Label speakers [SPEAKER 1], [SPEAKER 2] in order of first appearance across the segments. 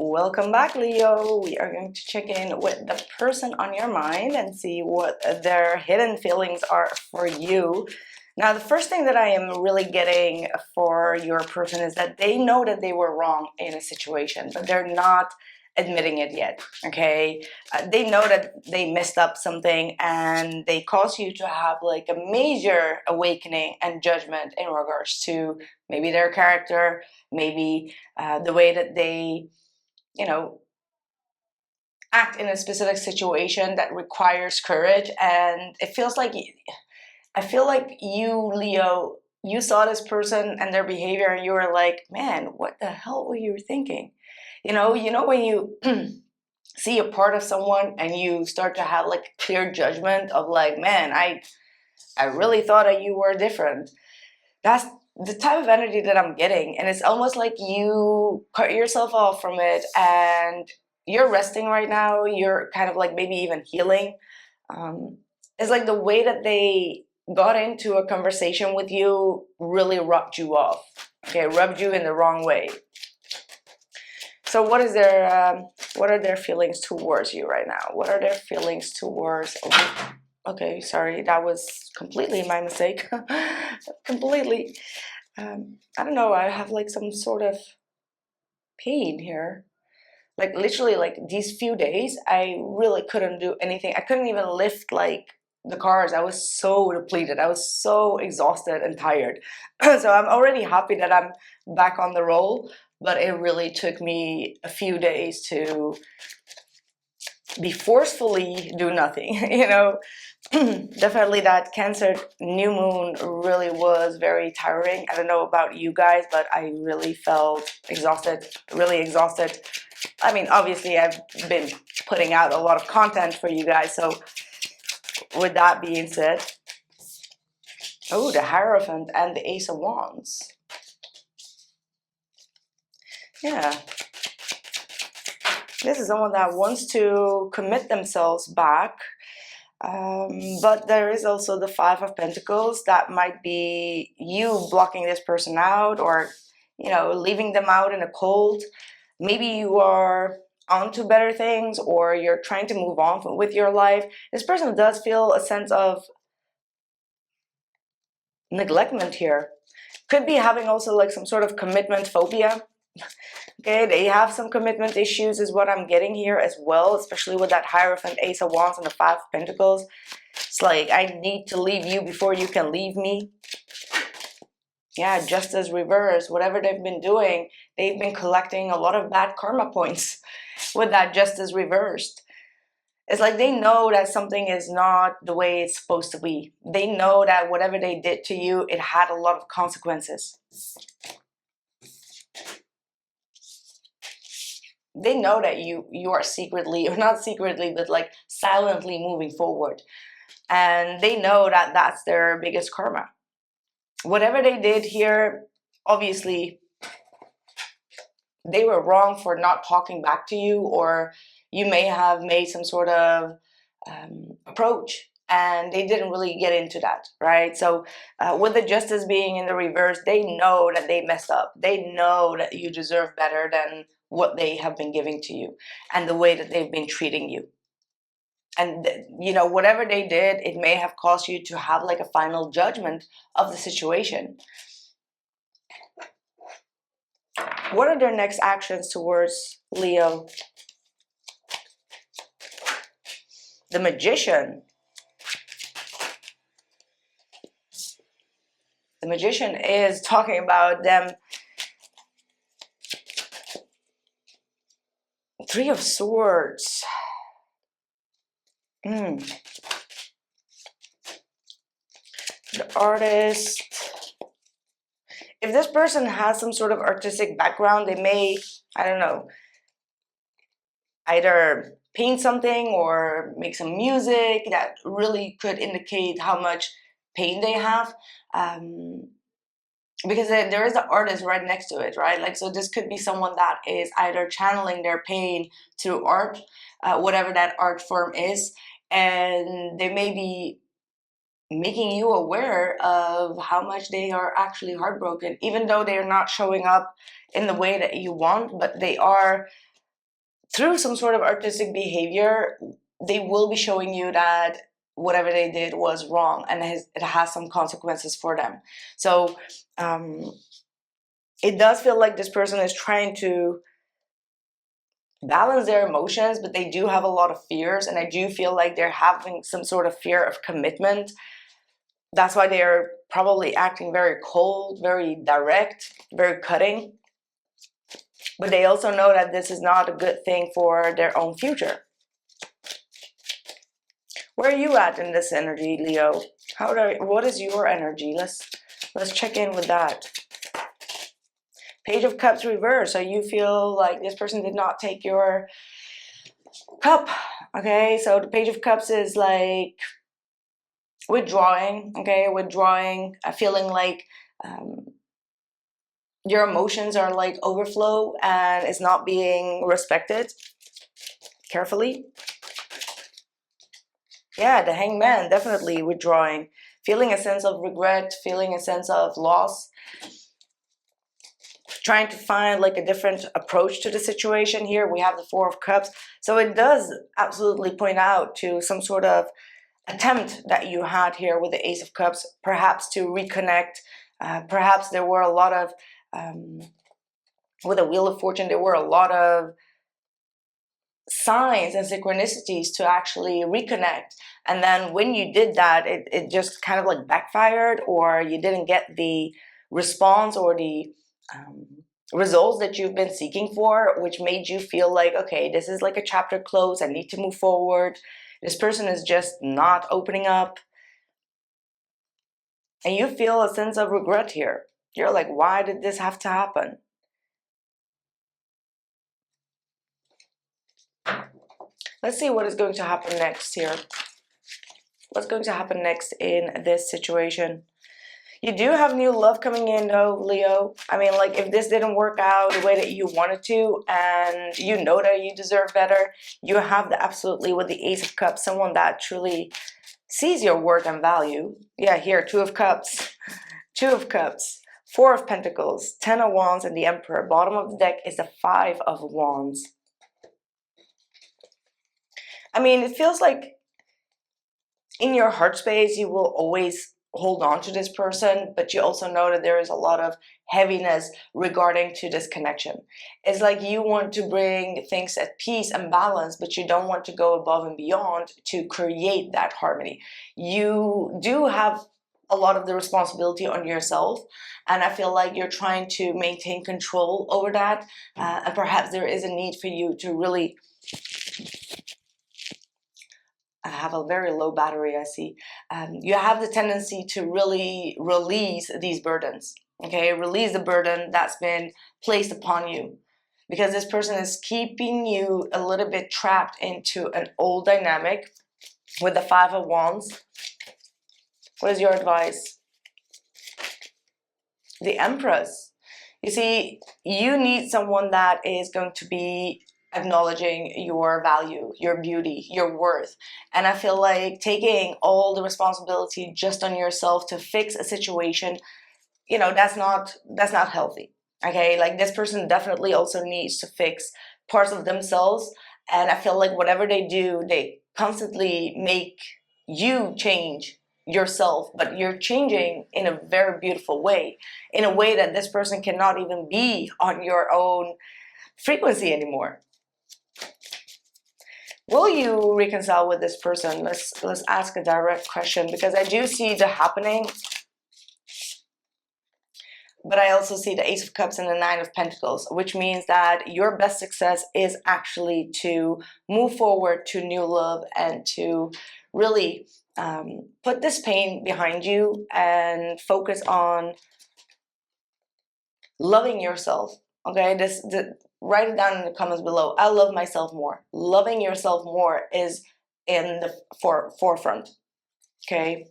[SPEAKER 1] Welcome back, Leo. We are going to check in with the person on your mind and see what their hidden feelings are for you. Now, the first thing that I am really getting for your person is that they know that they were wrong in a situation, but they're not admitting it yet, okay? They know that they messed up something and they cause you to have like a major awakening and judgment in regards to maybe their character, maybe the way that they, act in a specific situation that requires courage. And it feels like, I feel like you, Leo, you saw this person and their behavior and you were like, man, what the hell were you thinking? You know when you see a part of someone and you start to have like clear judgment of like, man, I really thought that you were different. That's the type of energy that I'm getting, and it's almost like you cut yourself off from it and you're resting right now. You're kind of like maybe even healing. It's like the way that they got into a conversation with you really rubbed you off. Okay, rubbed you in the wrong way. So what are their feelings towards you right now? What are their feelings towards? Okay, sorry, that was completely my mistake. Completely. I don't know. I have like some sort of pain here. Like literally, like these few days, I really couldn't do anything. I couldn't even lift like the cars. I was so depleted. I was so exhausted and tired. So I'm already happy that I'm back on the roll. But it really took me a few days to be forcefully do nothing, Definitely that Cancer new moon really was very tiring. I don't know about you guys, but I really felt exhausted, really exhausted. I mean, obviously I've been putting out a lot of content for you guys, so with that being said, oh, the Hierophant and the Ace of Wands. Yeah. This is someone that wants to commit themselves back, but there is also the Five of Pentacles. That might be you blocking this person out, or leaving them out in the cold. Maybe you are onto better things, or you're trying to move on with your life. This person does feel a sense of neglectment here. Could be having also like some sort of commitment phobia. Okay, they have some commitment issues is what I'm getting here as well, especially with that Hierophant, Ace of Wands, and the Five of Pentacles. It's like, I need to leave you before you can leave me. Yeah, Justice reverse. Whatever they've been doing, they've been collecting a lot of bad karma points with that Justice reversed. It's like they know that something is not the way it's supposed to be. They know that whatever they did to you, it had a lot of consequences. They know that you are secretly, or not secretly, but like silently moving forward. And they know that that's their biggest karma. Whatever they did here, obviously, they were wrong for not talking back to you, or you may have made some sort of approach and they didn't really get into that, right? So with the Justice being in the reverse, they know that they messed up. They know that you deserve better than what they have been giving to you and the way that they've been treating you. And whatever they did, it may have caused you to have like a final judgment of the situation. What are their next actions towards Leo? The Magician. The Magician is talking about them. Three of Swords. The Artist. If this person has some sort of artistic background, they may, I don't know, either paint something or make some music that really could indicate how much pain they have. Because there is an artist right next to it, right? Like, so this could be someone that is either channeling their pain through art, whatever that art form is, and they may be making you aware of how much they are actually heartbroken, even though they're not showing up in the way that you want, but they are through some sort of artistic behavior, they will be showing you that whatever they did was wrong, and it has some consequences for them. So it does feel like this person is trying to balance their emotions, but they do have a lot of fears, and I do feel like they're having some sort of fear of commitment. That's why they're probably acting very cold, very direct, very cutting. But they also know that this is not a good thing for their own future. Where are you at in this energy, Leo? What is your energy? Let's check in with that. Page of Cups reverse. So you feel like this person did not take your cup. Okay, so the Page of Cups is like withdrawing. Okay, withdrawing, feeling like your emotions are like overflow and it's not being respected carefully. Yeah, the Hangman, definitely withdrawing, feeling a sense of regret, feeling a sense of loss, trying to find like a different approach to the situation. Here we have the Four of Cups, so it does absolutely point out to some sort of attempt that you had here with the Ace of Cups, perhaps to reconnect. Perhaps there were a lot of with the Wheel of Fortune, there were a lot of signs and synchronicities to actually reconnect, and then when you did that, it just kind of like backfired, or you didn't get the response or the results that you've been seeking for, which made you feel like, okay, this is like a chapter closed, I need to move forward. This person is just not opening up, and you feel a sense of regret here. You're like, why did this have to happen? Let's see what is going to happen next here. What's going to happen next in this situation? You do have new love coming in though, Leo. I mean, like, if this didn't work out the way that you wanted to, and you know that you deserve better, you have the absolutely, with the Ace of Cups, someone that truly sees your worth and value. Yeah, here, Two of Cups, Two of Cups, Four of Pentacles, Ten of Wands, and the Emperor. Bottom of the deck is the Five of Wands. I mean, it feels like in your heart space, you will always hold on to this person, but you also know that there is a lot of heaviness regarding to this connection. It's like you want to bring things at peace and balance, but you don't want to go above and beyond to create that harmony. You do have a lot of the responsibility on yourself, and I feel like you're trying to maintain control over that, and perhaps there is a need for you to really have a very low battery, I see. You have the tendency to really release these burdens, okay? Release the burden that's been placed upon you, because this person is keeping you a little bit trapped into an old dynamic with the Five of Wands. What is your advice? The Empress. You see, you need someone that is going to be acknowledging your value, your beauty, your worth. And I feel like taking all the responsibility just on yourself to fix a situation, you know, that's not healthy. Okay, like, this person definitely also needs to fix parts of themselves. And I feel like whatever they do, they constantly make you change yourself, but you're changing in a very beautiful way, in a way that this person cannot even be on your own frequency anymore. Will you reconcile with this person? Let's ask a direct question, because I do see the happening, but I also see the Ace of Cups and the Nine of Pentacles, which means that your best success is actually to move forward to new love and to really put this pain behind you and focus on loving yourself. Okay, write it down in the comments below. I love myself more. Loving yourself more is in the forefront. Okay,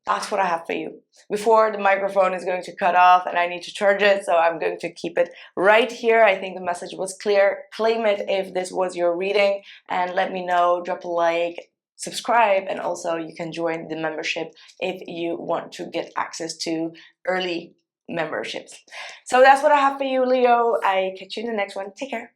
[SPEAKER 1] that's what I have for you. Before the microphone is going to cut off and I need to charge it, so I'm going to keep it right here. I think the message was clear. Claim it if this was your reading, and let me know. Drop a like, subscribe, and also you can join the membership if you want to get access to early memberships. So that's what I have for you, Leo. I catch you in the next one. Take care.